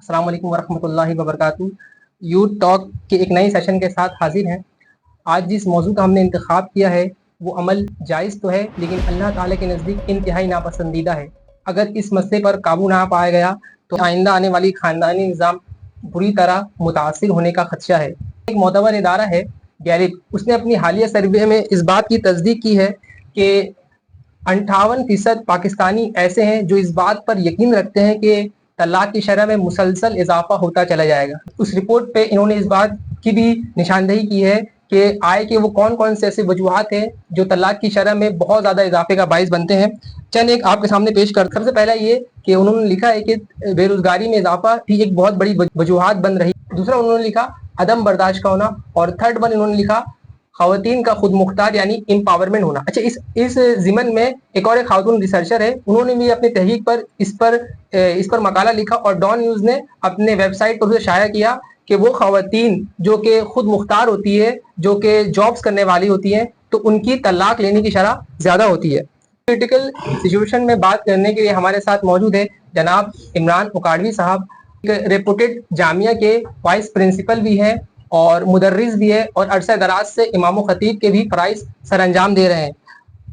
अस्सलाम वालेकुम वरहमतुल्लाहि वबरकातुहू। यूथ टॉक के एक नए सेशन के साथ हाजिर हैं। आज जिस मौजू का हमने इंतखाब किया है वो अमल जायज़ तो है लेकिन अल्लाह ताला के नज़दीक इंतहाई नापसंदीदा है। अगर इस मसले पर काबू ना पाया गया तो आइंदा आने वाली ख़ानदानी निज़ाम बुरी तरह मुतासिर होने का खदशा है। एक मोतबर इदारा है गैलिप, उसने अपनी हालिया सर्वे में इस बात की तस्दीक की है कि 58% पाकिस्तानी ऐसे हैं जो इस बात पर यकीन रखते हैं कि तलाक की शरह में मुसलसल इजाफा होता चला जाएगा। उस रिपोर्ट पे इन्होंने इस बात की भी निशानदही की है कि आए कि वो कौन कौन से ऐसे वजूहात हैं जो तलाक की शरह में बहुत ज़्यादा इजाफे का बाइस बनते हैं। चंद एक आपके सामने पेश कर। सबसे पहला ये कि उन्होंने लिखा है कि बेरोजगारी में इजाफा भी एक बहुत बड़ी वजूहात बन रही। दूसरा उन्होंने लिखा अदम बर्दाश्त का होना, और थर्ड वन इन्होंने लिखा खवातीन का खुद मुख्तार यानी एम्पावरमेंट होना। अच्छा, इस ज़िमन में एक और एक खातून रिसर्चर है, उन्होंने भी अपनी तहकीक पर इस पर मकाला लिखा और डॉन न्यूज़ ने अपने वेबसाइट पर उसे शाया किया कि वो खवातीन जो कि खुद मुख्तार होती है, जो कि जॉब्स करने वाली होती हैं, तो उनकी तलाक लेने की शरह ज़्यादा होती है। क्रिटिकल सिचुएशन में बात करने के लिए हमारे साथ मौजूद है जनाब इमरान उकाड़वी साहब, एक रेपुटेड जामिया के वाइस प्रिंसिपल भी हैं और मुदर्रिस भी है और अरसा दराज से इमाम खतीब के भी फ़राइज़ सर अंजाम दे रहे हैं।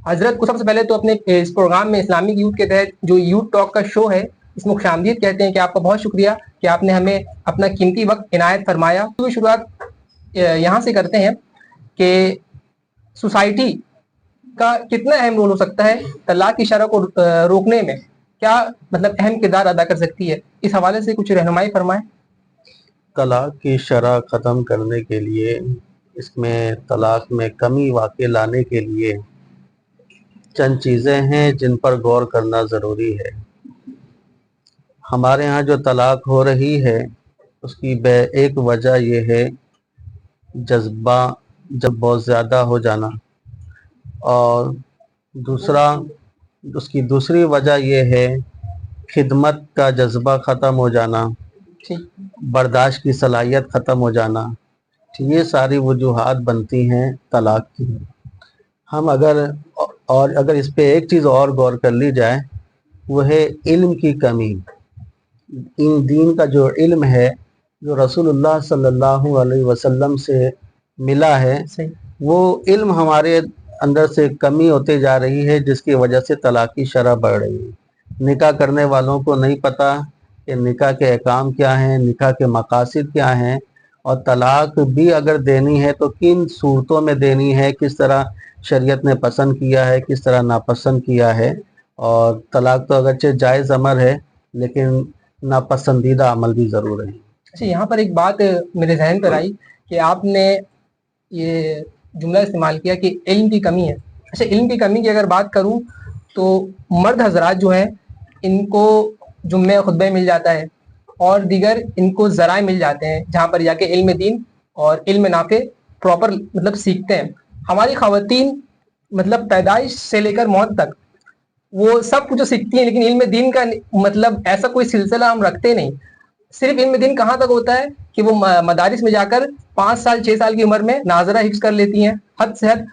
हजरत को सबसे पहले तो अपने इस प्रोग्राम में इस्लामिक यूथ के तहत जो यूथ टॉक का शो है इसमें खुशामदीद कहते हैं कि आपका बहुत शुक्रिया कि आपने हमें अपना कीमती वक्त इनायत फरमाया। तो शुरुआत यहाँ से करते हैं कि सोसाइटी का कितना अहम रोल हो सकता है तलाक की शरह को रोकने में, क्या मतलब अहम किरदार अदा कर सकती है, इस हवाले से कुछ रहनुमाई फरमाएं। तलाक की शरह ख़त्म करने के लिए, इसमें तलाक में कमी वाक़ई लाने के लिए चंद चीज़ें हैं जिन पर गौर करना ज़रूरी है। हमारे यहाँ जो तलाक हो रही है उसकी एक वजह यह है जज्बा जब बहुत ज़्यादा हो जाना, और उसकी दूसरी वजह यह है खिदमत का जज्बा ख़त्म हो जाना, बर्दाश्त की सलाहियत ख़त्म हो जाना। ये सारी वजूहात बनती हैं तलाक की। हम अगर इस पे एक चीज़ और गौर कर ली जाए वो है इल्म की कमी। इन दीन का जो इल्म है जो रसूलुल्लाह सल्लल्लाहु अलैहि वसल्लम से मिला है, वो इल्म हमारे अंदर से कमी होते जा रही है, जिसकी वजह से तलाक की शरह बढ़ रही है। निकाह करने वालों को नहीं पता कि निकाह के अहकाम क्या हैं, निकाह के मकासिद क्या हैं, और तलाक भी अगर देनी है तो किन सूरतों में देनी है, किस तरह शरीयत ने पसंद किया है, किस तरह नापसंद किया है। और तलाक तो अगरचे जायज़ अमर है लेकिन नापसंदीदा अमल भी ज़रूर है। अच्छा, यहाँ पर एक बात मेरे जहन पर आई कि आपने ये जुमला इस्तेमाल किया कि इल्म की कमी है। अच्छा, इल्म की कमी की अगर बात करूँ तो मर्द हजरात जो हैं इनको जुम्मे खुतबे मिल जाता है और दीगर इनको ज़राए मिल जाते हैं जहाँ पर जाके इल्म दीन और इल्म नाफे प्रॉपर मतलब सीखते हैं। हमारी ख़वातीन मतलब पैदाइश से लेकर मौत तक वो सब कुछ जो सीखती हैं, लेकिन इल्म दीन का मतलब ऐसा कोई सिलसिला हम रखते नहीं। सिर्फ इल्म दीन कहाँ तक होता है कि वो मदारिस में जाकर 5 साल 6 साल की उम्र में नाजरा हिफ्ज कर लेती हैं, हद से हद।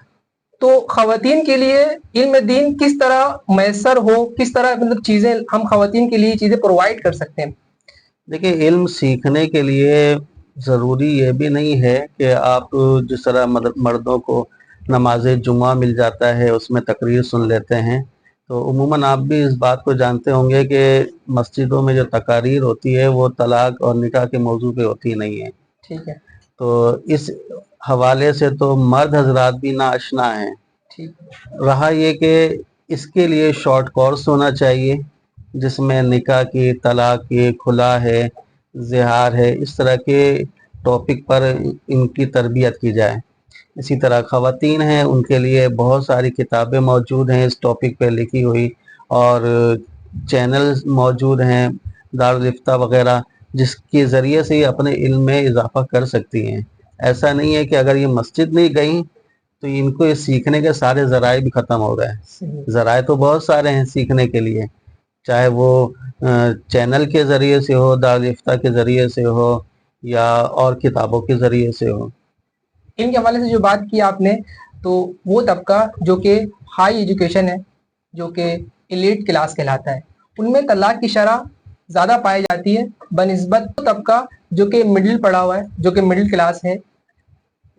तो खवातीन के लिए इल्म दीन किस तरह मैसर हो, किस तरह मतलब चीज़ें हम खवातीन के लिए चीज़ें प्रोवाइड कर सकते हैं। देखिए, इल्म सीखने के लिए ज़रूरी ये भी नहीं है कि आप जिस तरह मर्दों को नमाज जुमा मिल जाता है उसमें तकरीर सुन लेते हैं, तो उमूमन आप भी इस बात को जानते होंगे कि मस्जिदों में जो तकारीर होती है वो तलाक और निकाह के मौजू पे होती नहीं है। ठीक है। तो इस हवाले से तो मर्द हजरात भी नाआशना हैं। ठीक। रहा ये कि इसके लिए शॉर्ट कोर्स होना चाहिए जिसमें निकाह की, तलाक की, खुला है, ज़िहार है, इस तरह के टॉपिक पर इनकी तरबियत की जाए। इसी तरह ख़वातीन हैं, उनके लिए बहुत सारी किताबें मौजूद हैं इस टॉपिक पे लिखी हुई, और चैनल्स मौजूद हैं दारुल इफ्ता वगैरह, जिसके ज़रिए से ये अपने इल्म में इजाफ़ा कर सकती हैं। ऐसा नहीं है कि अगर ये मस्जिद नहीं गई तो इनको ये सीखने के सारे ज़राए भी ख़त्म हो गए। ज़राए तो बहुत सारे हैं सीखने के लिए, चाहे वो चैनल के ज़रिए से हो, दारुल इफ्ता के ज़रिए से हो, या और किताबों के ज़रिए से हो। इनके हवाले से जो बात की आपने, तो वो तबका जो कि हाई एजुकेशन है, जो कि एलीट क्लास कहलाता है, उनमें तलाक की शरह ज़्यादा पाई जाती है बनिस्बत तो तबका जो कि मिडिल पड़ा हुआ है, जो कि मिडिल क्लास है,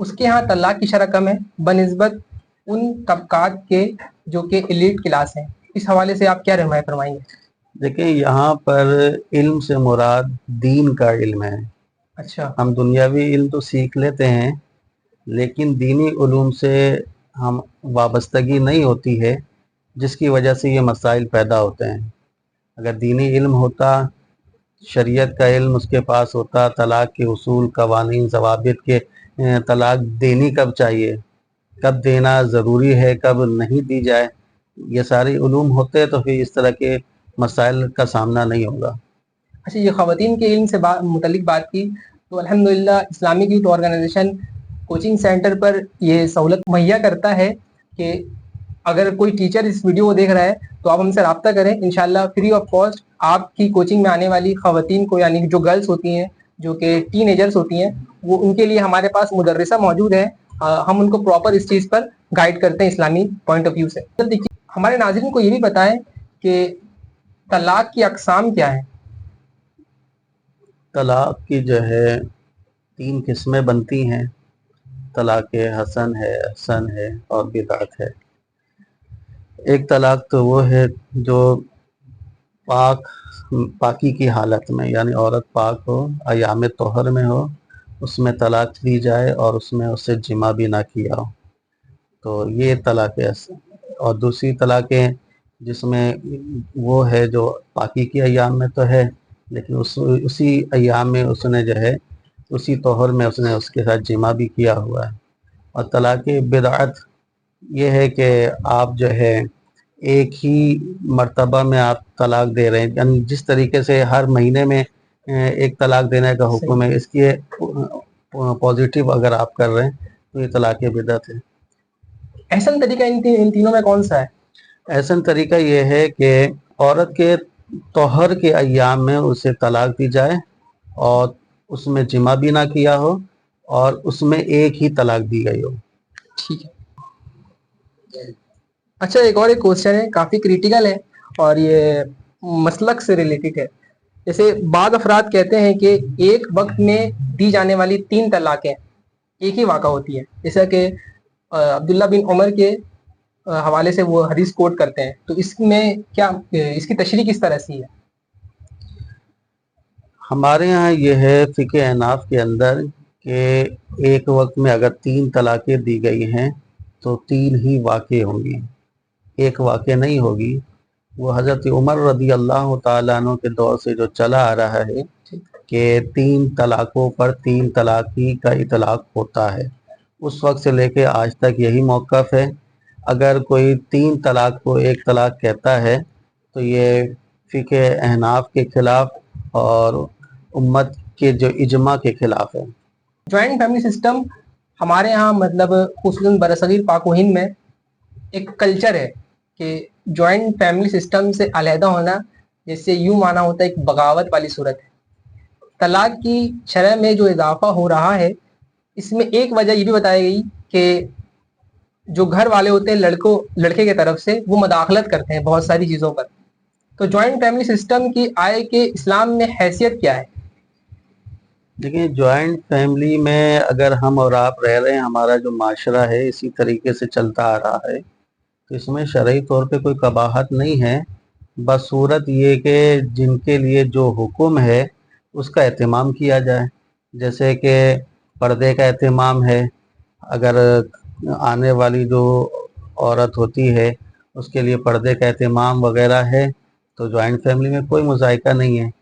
उसके यहाँ तलाक की शरह कम है बनिस्बत उन तबकात के जो कि एलीट क्लास हैं। इस हवाले से आप क्या रहनुमाई फरमाएंगे? देखिए, यहाँ पर इल्म से मुराद दीन का इल्म है। अच्छा, हम दुनियावी इल्म तो सीख लेते हैं, लेकिन दीनी उलूम से हम वाबस्तगी नहीं होती है, जिसकी वजह से ये मसाइल पैदा होते हैं। अगर दीनी इल्म होता, शरीयत का इल्म उसके पास होता, तलाक के उसूल, कवानीन, ज़वाबित के, तलाक देनी कब चाहिए, कब देना ज़रूरी है, कब नहीं दी जाए, ये सारे उलूम होते तो फिर इस तरह के मसाइल का सामना नहीं होगा। अच्छा, ये ख़वातीन के इल्म से मुतल्लिक बात की तो अल्हम्दुलिल्लाह Islamic youth organization coaching centre पर ये सहूलत मुहैया करता है कि अगर कोई टीचर इस वीडियो को देख रहा है तो आप हमसे रब्ता करें। इंशाल्लाह फ्री ऑफ कॉस्ट आपकी कोचिंग में आने वाली ख़वातीन को, यानी जो गर्ल्स होती हैं, जो कि टीनेजर्स होती हैं, वो उनके लिए हमारे पास मुदर्रिसा मौजूद है। हम उनको प्रॉपर इस चीज़ पर गाइड करते हैं इस्लामी पॉइंट ऑफ व्यू से। तो देखिए, हमारे नाज़रीन को ये भी बताएं कि तलाक की अक़साम क्या है? तलाक की जो है 3 किस्में बनती हैं। तलाक हसन है, अहसन है और बिदात है। एक तलाक तो वो है जो पाकी की हालत में, यानी औरत पाक हो, अयाम तोहर में हो, उसमें तलाक दी जाए और उसमें उससे जिमा भी ना किया हो, तो ये तलाक हसन। और दूसरी तलाक़ें जिसमें वो है जो पाकी की अयाम में तो है, लेकिन उसी अयाम में उसने जो है उसी तोहर में उसने उसके साथ जिमा भी किया हुआ है। और तलाक बिदअत ये है कि आप जो है एक ही मर्तबा में आप तलाक दे रहे हैं, यानी जिस तरीके से हर महीने में एक तलाक देने का हुक्म है, इसकी पॉजिटिव अगर आप कर रहे हैं तो ये तलाक बिदअत है। एहसन तरीका इन तीनों में कौन सा है? एहसन तरीका ये है कि औरत के तोहर के अय्याम में उसे तलाक दी जाए और उसमें जिमा भी ना किया हो और उसमें एक ही तलाक दी गई हो। ठीक है। अच्छा, एक क्वेश्चन है, काफ़ी क्रिटिकल है और ये मसलक से रिलेटेड है। जैसे बाद अफराद कहते हैं कि एक वक्त में दी जाने वाली 3 तलाक़ें एक ही वाक़ा होती है, जैसा कि अब्दुल्ला बिन उमर के हवाले से वो हदीस कोट करते हैं, तो इसमें क्या इसकी तशरीह किस तरह से है? हमारे यहाँ ये है फ़िक़्ह अहनाफ के अंदर कि एक वक्त में अगर 3 तलाक़ें दी गई हैं तो 3 ही वाक़े होंगी, एक वाक़े नहीं होगी। वो हज़रत उमर रज़ी अल्लाह तआला अन्हु के दौर से जो चला आ रहा है कि 3 तलाक़ों पर 3 तलाक़ ही का इतलाक़ होता है, उस वक्त से लेके आज तक यही मौक़िफ़ है। अगर कोई 3 तलाक़ को एक तलाक़ कहता है तो ये फ़िक़्ह अहनाफ के ख़िलाफ़ और उम्मत के जो इजमा के ख़िलाफ़ है। जॉइंट फैमिली सिस्टम हमारे यहाँ, मतलब खुसूसन बरसगीर पाक व हिंद में एक कल्चर है कि जॉइंट फैमिली सिस्टम से अलहदा होना जैसे यूँ माना होता है एक बगावत वाली सूरत है। तलाक की शरह में जो इजाफा हो रहा है, इसमें एक वजह ये भी बताई गई कि जो घर वाले होते हैं लड़के के तरफ से, वो मदाखलत करते हैं बहुत सारी चीज़ों पर। तो जॉइंट फैमिली सिस्टम की आय के इस्लाम में हैसियत क्या है? देखिए, जॉइंट फैमिली में अगर हम और आप रह रहे हैं, हमारा जो माशरा है इसी तरीके से चलता आ रहा है, तो इसमें शरई तौर पे कोई कबाहत नहीं है। बस सूरत ये कि जिनके लिए जो हुक्म है उसका एहतमाम किया जाए, जैसे कि पर्दे का एहतमाम है। अगर आने वाली जो औरत होती है उसके लिए पर्दे का एहतमाम वगैरह है तो जॉइंट फैमिली में कोई मुज़ायका नहीं है।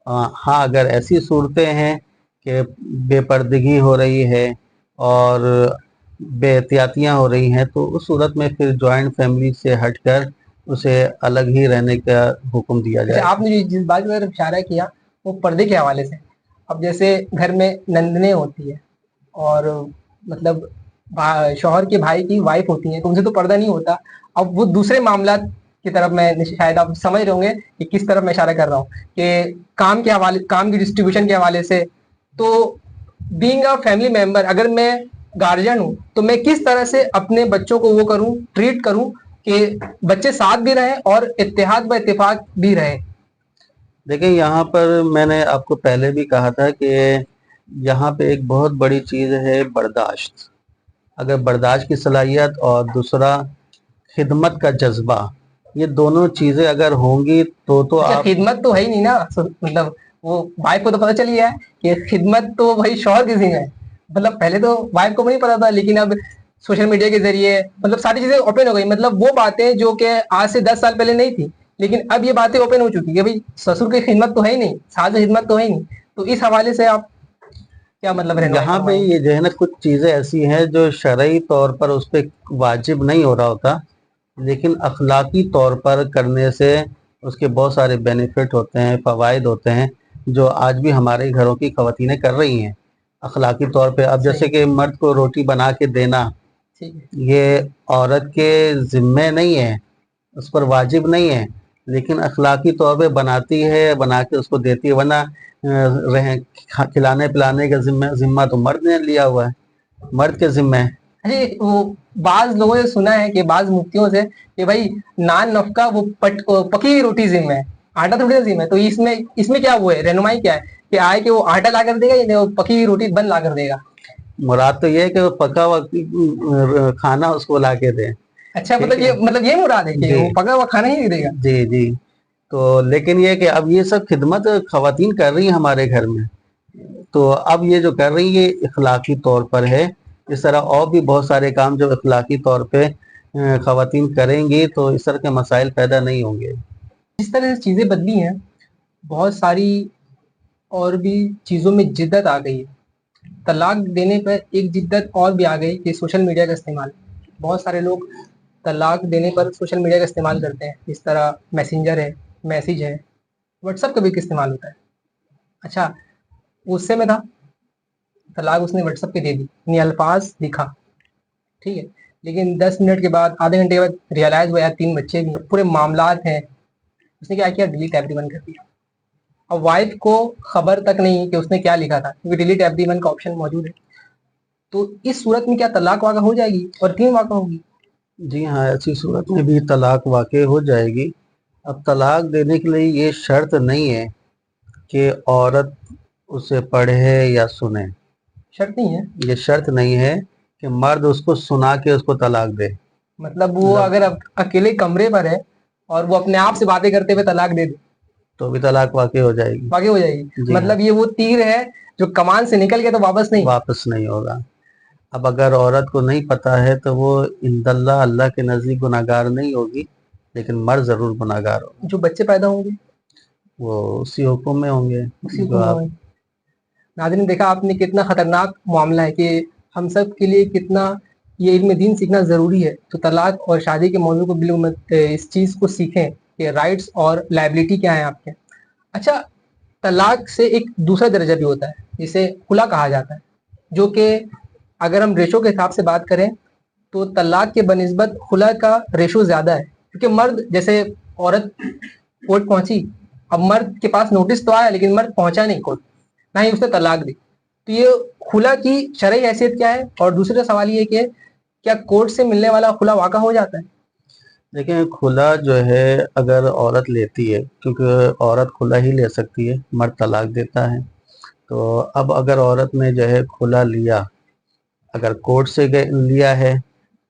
हाँ, अगर ऐसी सूरतें हैं कि बेपर्दगी हो रही है और बेहतियातियाँ हो रही हैं तो उस सूरत में फिर जॉइंट फैमिली से हटकर उसे अलग ही रहने का हुक्म दिया जाए। अच्छा, आपने जिस बात की तरफ इशारा किया वो पर्दे के हवाले से। अब जैसे घर में नंदने होती है और मतलब शौहर के भाई की वाइफ होती है, तो उनसे तो पर्दा नहीं होता। अब वो दूसरे मामलात की तरफ, मैं शायद आप समझ रहे होंगे कि किस तरफ मैं इशारा कर रहा हूँ, कि काम की डिस्ट्रीब्यूशन के हवाले से। तो बीइंग अ फैमिली मेंबर, अगर मैं गार्जियन हूँ तो मैं किस तरह से अपने बच्चों को वो करूँ, ट्रीट करूँ कि बच्चे साथ भी रहें और इत्तेहाद व इत्तेफाक भी रहे। دیکھیں یہاں پر میں نے آپ کو پہلے بھی کہا تھا کہ یہاں پہ ایک بہت بڑی چیز ہے برداشت. اگر برداشت کی صلاحیت اور دوسرا خدمت کا جذبہ، یہ دونوں چیزیں اگر ہوں گی تو اچھا آپ. خدمت تو ہے ہی نہیں نا، مطلب وہ وائف کو تو پتہ چل گیا ہے کہ خدمت تو وہی شوہر کی ذمہ ہے. مطلب پہلے تو وائف کو نہیں پتا تھا، لیکن اب سوشل میڈیا کے ذریعے مطلب ساری چیزیں اوپن ہو گئی. مطلب وہ باتیں جو کہ آج سے 10 سال پہلے نہیں تھی، لیکن اب یہ باتیں اوپن ہو چکی ہے. بھائی سسر کی خدمت تو ہے ہی نہیں، ساس کی خدمت تو ہے ہی نہیں. تو اس حوالے سے آپ کیا مطلب رہنمائی یہاں پہ فرمائیں گے؟ یہ جو ہے نا کچھ چیزیں ایسی ہیں جو شرعی طور پر اس پہ واجب نہیں ہو رہا ہوتا، لیکن اخلاقی طور پر کرنے سے اس کے بہت سارے بینیفٹ ہوتے ہیں، فوائد ہوتے ہیں، جو آج بھی ہمارے گھروں کی خواتینیں کر رہی ہیں اخلاقی طور پہ. اب جیسے صحیح. کہ مرد کو روٹی بنا کے دینا، ٹھیک ہے. یہ عورت کے ذمے نہیں ہے، اس پر واجب نہیں ہے، لیکن اخلاقی طور پہ بناتی ہے، بنا کے اس کو دیتی ہے. ورنہ کھلانے پلانے کا ذمہ تو مرد نے لیا ہوا ہے، مرد کے ذمہ ہے. ارے وہ بعض لوگوں نے سنا ہے کہ بعض مفتیوں سے کہ بھائی نان نفقہ وہ پکی ہوئی روٹی ذمہ ہے، آٹا تھوڑی نا ذمہ ہے. تو اس میں کیا وہ ہے رہنمائی کیا ہے کہ آئے کہ وہ آٹا لا کر دے گا یا وہ پکی ہوئی روٹی بن لا کر دے گا؟ مراد تو یہ ہے کہ وہ پکا ہوا کھانا اس کو لا کے دیں. اچھا ٹھیک ہے. مطلب یہ مراد ہے کہ جی وہ پکا ہوا کھانا ہی نہیں دے گا. جی جی. تو لیکن یہ کہ اب یہ سب خدمت خواتین کر رہی ہیں ہمارے گھر میں، تو اب یہ جو کر رہی ہے اخلاقی طور پر ہے. اس طرح اور بھی بہت سارے کام جو اخلاقی طور پہ خواتین کریں گی تو اس طرح کے مسائل پیدا نہیں ہوں گے. جس طرح سے چیزیں بدلی ہیں، بہت ساری اور بھی چیزوں میں جدت آ گئی ہے. طلاق دینے پر ایک جدت اور بھی آ گئی کہ سوشل میڈیا کا استعمال. بہت سارے لوگ طلاق دینے پر سوشل میڈیا کا استعمال کرتے ہیں. اس طرح میسنجر ہے، میسیج ہے، واٹس ایپ کا بھی استعمال ہوتا ہے. اچھا غصے میں تھا، طلاق اس نے واٹس ایپ پہ دے دی، یعنی الفاظ لکھا، ٹھیک ہے. لیکن 10 منٹ کے بعد، آدھے گھنٹے کے بعد ریئلائز ہوا یار 3 بچے بھی پورے معاملات ہیں. اس نے کیا کیا؟ ڈیلیٹ ایوری ون کر دیا. اب وائف کو خبر تک نہیں کہ اس نے کیا لکھا تھا، کیونکہ ڈیلیٹ ایوری ون کا آپشن موجود ہے. تو اس صورت میں کیا طلاق واقع ہو جائے گی اور کیوں واقع ہوگی؟ جی ہاں، ایسی صورت میں بھی طلاق واقع ہو جائے گی. اب طلاق دینے کے لیے یہ شرط نہیں ہے کہ عورت اسے پڑھے یا سنے. شرط نہیں ہے. یہ شرط نہیں ہے کہ مرد اس کو سنا کے اس کو طلاق دے. مطلب وہ اگر اکیلے کمرے پر ہے اور وہ اپنے آپ سے باتیں کرتے ہوئے طلاق دے دے تو بھی طلاق واقع ہو جائے گی. واقع ہو جائے گی. جی ہاں. مطلب یہ وہ تیر ہے جو کمان سے نکل گیا تو واپس نہیں ہوگا. اب اگر عورت کو نہیں پتا ہے تو وہ عند اللہ، اللہ کے نزدیک گناہگار نہیں ہوگی، لیکن مرد ضرور گناہگار ہوگا. جو بچے پیدا ہوں گے وہ اسی حکم میں ہوں گے اسی جو آپ. ناظرین دیکھا آپ نے کتنا خطرناک معاملہ ہے کہ ہم سب کے لیے کتنا یہ علم دین سیکھنا ضروری ہے. تو طلاق اور شادی کے موضوع کو اس چیز کو سیکھیں کہ رائٹس اور لائبلٹی کیا ہیں آپ کے. اچھا طلاق سے ایک دوسرا درجہ بھی ہوتا ہے جسے خلا کہا جاتا ہے، جو کہ اگر ہم ریشو کے حساب سے بات کریں تو طلاق کے بنسبت خلا کا ریشو زیادہ ہے. کیونکہ مرد جیسے عورت کورٹ پہنچی، اب مرد کے پاس نوٹس تو آیا لیکن مرد پہنچا نہیں کورٹ، نہ ہی اس نے طلاق دی. تو یہ خلا کی شرعی حیثیت کیا ہے؟ اور دوسرا سوال یہ کہ کیا کورٹ سے ملنے والا خلا واقع ہو جاتا ہے؟ دیکھیں خلا جو ہے اگر عورت لیتی ہے، کیونکہ عورت خلا ہی لے سکتی ہے، مرد طلاق دیتا ہے. تو اب اگر عورت نے جو ہے خلا لیا، اگر کورٹ سے لیا ہے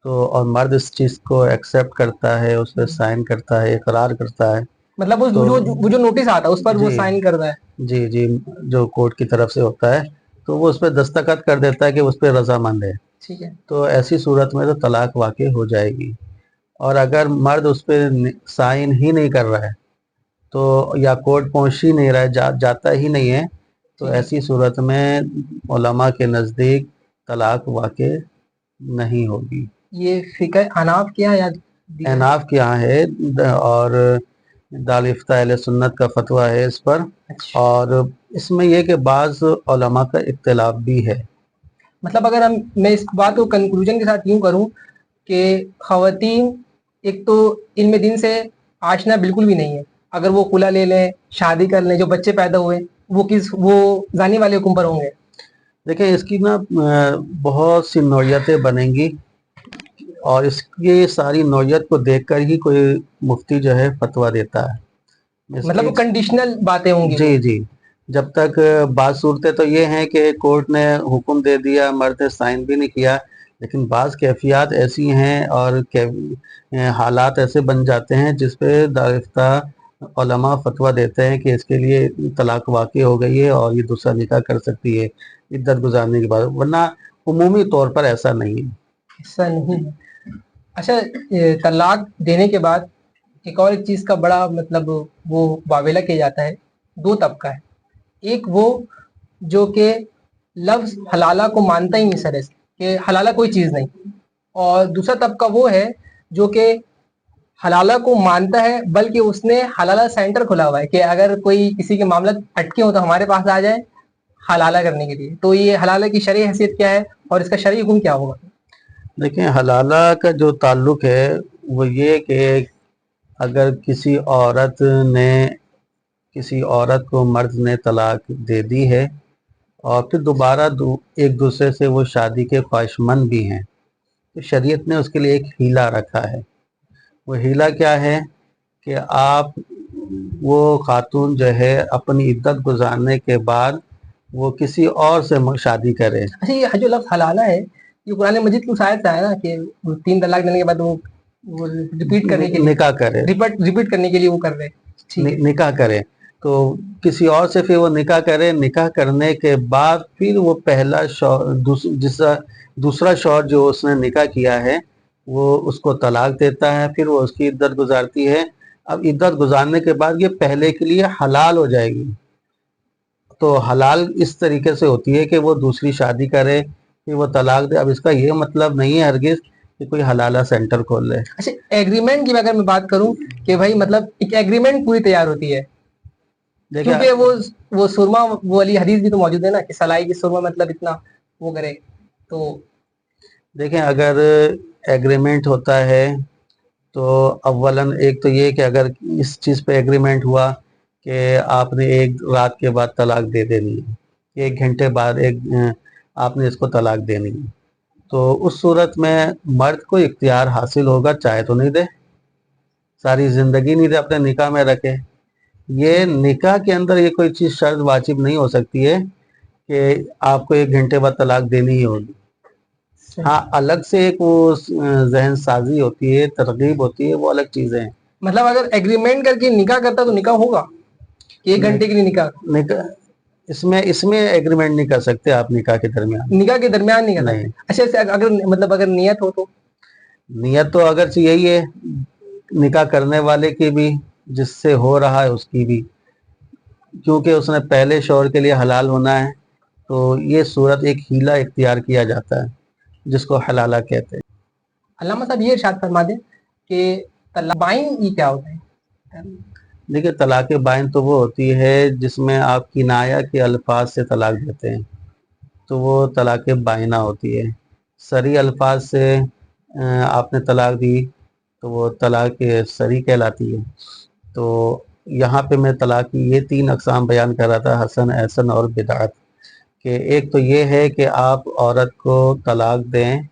تو اور مرد اس چیز کو ایکسیپٹ کرتا ہے، اس پہ سائن کرتا ہے، اقرار کرتا ہے. مطلب تو وہ جو نوٹس آتا ہے اس پر وہ جی سائن کرتا ہے. جی جی جو کورٹ کی طرف سے ہوتا ہے تو وہ اس پہ دستخط کر دیتا ہے کہ اس پہ رضامند ہے. ٹھیک ہے. تو ایسی صورت میں تو طلاق واقع ہو جائے گی. اور اگر مرد اس پہ سائن ہی نہیں کر رہا ہے تو یا کورٹ پہنچ ہی نہیں رہا ہے، جاتا ہی نہیں ہے، تو ایسی صورت میں علماء کے نزدیک طلاق واقع نہیں ہوگی. یہ فقہ احناف کیا ہے یا احناف کے یہاں ہے، اور دارالفتہ اہل سنت کا فتویٰ ہے اس پر. اور اس میں یہ کہ بعض علماء کا اختلاف بھی ہے. مطلب اگر میں اس بات کو کنکلوژن کے ساتھ یوں کروں کہ خواتین ایک تو علم دین سے آشنا بالکل بھی نہیں ہے. اگر وہ خلا لے لیں، شادی کر لیں، جو بچے پیدا ہوئے وہ زانی والے حکم پر ہوں گے. دیکھیں اس کی نا بہت سی نوعیتیں بنیں گی، اور اس کی ساری نوعیت کو دیکھ کر ہی کوئی مفتی جو ہے فتویٰ دیتا ہے. मतलब वो कंडीशनल बातें होंगी वो। जी जी, जब तक बात सूरतें तो ये हैं कि कोर्ट ने हुक्म दे दिया, मर्द ने साइन भी नहीं किया, लेकिन बाज़ कैफियत ऐसी हैं और हालात ऐसे बन जाते हैं जिस पे दायफ्ता उलमा फतवा देते हैं कि इसके लिए तलाक वाक़ई हो गई है और ये दूसरा निकाह कर सकती है इद्दत गुजारने के बाद, वरना उमूमी तौर पर ऐसा नहीं है। ऐसा नहीं है। अच्छा, तलाक देने के बाद एक चीज़ का बड़ा मतलब वो वावेला किया जाता है। 2 तबका है। एक वो जो कि लफ्ज़ हलाला को मानता ही नहीं सिरे से, कि हलाला कोई चीज़ नहीं, और दूसरा तबका वो है जो कि हलाला को मानता है, बल्कि उसने हलाला सेंटर खोला हुआ है कि अगर कोई किसी के मामला अटके हो तो हमारे पास आ जाए हलाला करने के लिए। तो ये हलाला की शरई हैसियत क्या है और इसका शरई हुक्म क्या होगा? देखिए, हलाला का जो ताल्लुक है वो ये कि अगर किसी औरत को मर्द ने तलाक दे दी है और फिर दोबारा एक दूसरे से वो शादी के ख्वाहिशमंद भी हैं, तो शरीयत ने उसके लिए एक हीला रखा है। वो हीला क्या है कि आप वो खातून जो है अपनी इद्दत गुजारने के बाद वो किसी और से शादी करे। अच्छा, ये जो लफ्ज़ हलाला है ये कुरान मजीद की उस आयत से आया ना कि 3 तलाक देने के बाद वो रिपीट करने के लिए निकाह करे, रिपीट करने के लिए वो कर रहे हैं। ठीक है। निकाह करे, तो किसी और से फिर वो निकाह करे, निकाह करने के बाद फिर वो पहला दूसरा शौहर जो उसने निकाह किया है वो उसको तलाक देता है, फिर वो उसकी इद्दत गुजारती है। अब इद्दत गुजारने के बाद ये पहले के लिए हलाल हो जाएगी। तो हलाल इस तरीके से होती है कि वो दूसरी शादी करे फिर वो तलाक दे। अब इसका ये मतलब नहीं है हरगिज कि कोई हलाला सेंटर खोल ले। अच्छा, एग्रीमेंट की अगर मैं बात करूं कि भाई मतलब एक एग्रीमेंट पूरी तैयार होती है, क्योंकि वो सुरमा वो वाली हदीस भी तो मौजूद है ना कि सलाई की सुरमा मतलब इतना वो करे। तो देखें, अगर एग्रीमेंट होता है तो अव्वलन एक तो ये कि अगर इस चीज़ पे एग्रीमेंट हुआ कि आपने एक रात के बाद तलाक दे देनी है, 1 घंटे बाद आपने इसको तलाक देनी है, तो उस सूरत में मर्द को इख्तियार हासिल होगा, चाहे तो नहीं दे, सारी ज़िंदगी नहीं दे, अपने निकाह में रखे। ये निकाह के अंदर ये कोई चीज़ शर्त वाजिब नहीं हो सकती है कि आपको 1 घंटे बाद तलाक देनी ही होगी। हाँ, अलग से एक वो जहन साजी होती है, तरगीब होती है, वो अलग चीज़ें हैं। मतलब अगर एग्रीमेंट करके निकाह करता तो निकाह होगा, 1 घंटे के लिए निकाह इसमें एग्रीमेंट नहीं कर सकते आप निकाह के दरमियान नहीं कर सकते। अच्छा, अगर नियत हो तो नियत तो अगर यही है निकाह करने वाले की भी, जिससे हो रहा है उसकी भी, क्योंकि उसने पहले शौहर के लिए हलाल होना है, तो ये सूरत एक हीला इख्तियार किया जाता है जिसको हलाला कहते हैं। अल्लामा साहब ये इरशाद फरमा दें कि तलाक बाइन ये क्या होता है? देखिए, तलाक बाइन तो वो होती है जिसमें आप किनाया के अल्फाज से तलाक देते हैं, तो वो तलाक बाइना होती है। सरी अल्फाज से आपने तलाक दी तो वो तलाक सरी कहलाती है। तो यहाँ पे मैं तलाक की ये 3 अक़साम बयान कर रहा था, हसन, एहसन और बिदअत, कि एक तो ये है कि आप औरत को तलाक दें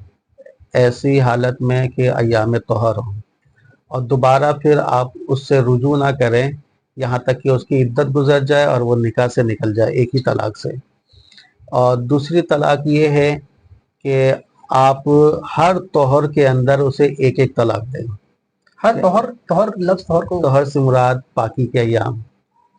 ऐसी हालत में कि अय्याम तोहर हो और दोबारा फिर आप उससे रुजू ना करें यहाँ तक कि उसकी इद्दत गुजर जाए और वो निकाह से निकल जाए एक ही तलाक से। और दूसरी तलाक ये है कि आप हर तोहर के अंदर उसे एक एक तलाक दें। हर तोहर लफ्ज़ तोहर को तोहर से मुराद पाकी के अय्याम,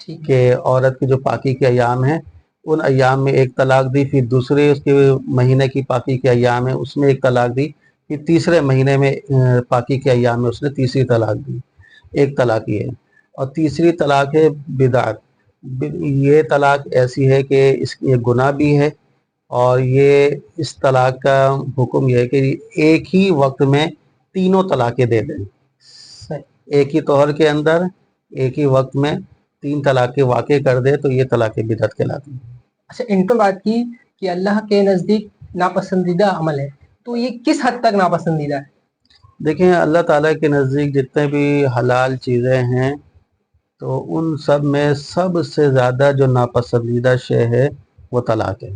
कि औरत के जो पाकी के अय्याम हैं उन अय्याम में एक तलाक दी, फिर दूसरे उसके महीने की पाकी के अय्याम है उसमें एक तलाक दी, फिर तीसरे महीने में पाकी के अय्याम में उसने तीसरी तलाक दी। एक तलाक ये है। और तीसरी तलाक है बिदात। ये तलाक ऐसी है कि ये गुनाह भी है और ये इस तलाक का हुक्म यह है कि एक ही वक्त में तीनों तलाक़ें दे दें, एक ही तोहर के अंदर एक ही वक्त में 3 तलाक़ें वाक़े कर दे, तो ये तलाक़ बिदअत कहलाती है। अच्छा, इन पर बात की कि अल्लाह के नज़दीक नापसंदीदा अमल है, तो ये किस हद तक नापसंदीदा है? देखें, अल्लाह ताला के नज़दीक जितने भी हलाल चीज़ें हैं तो उन सब में सबसे ज़्यादा जो नापसंदीदा शय है वो तलाक है।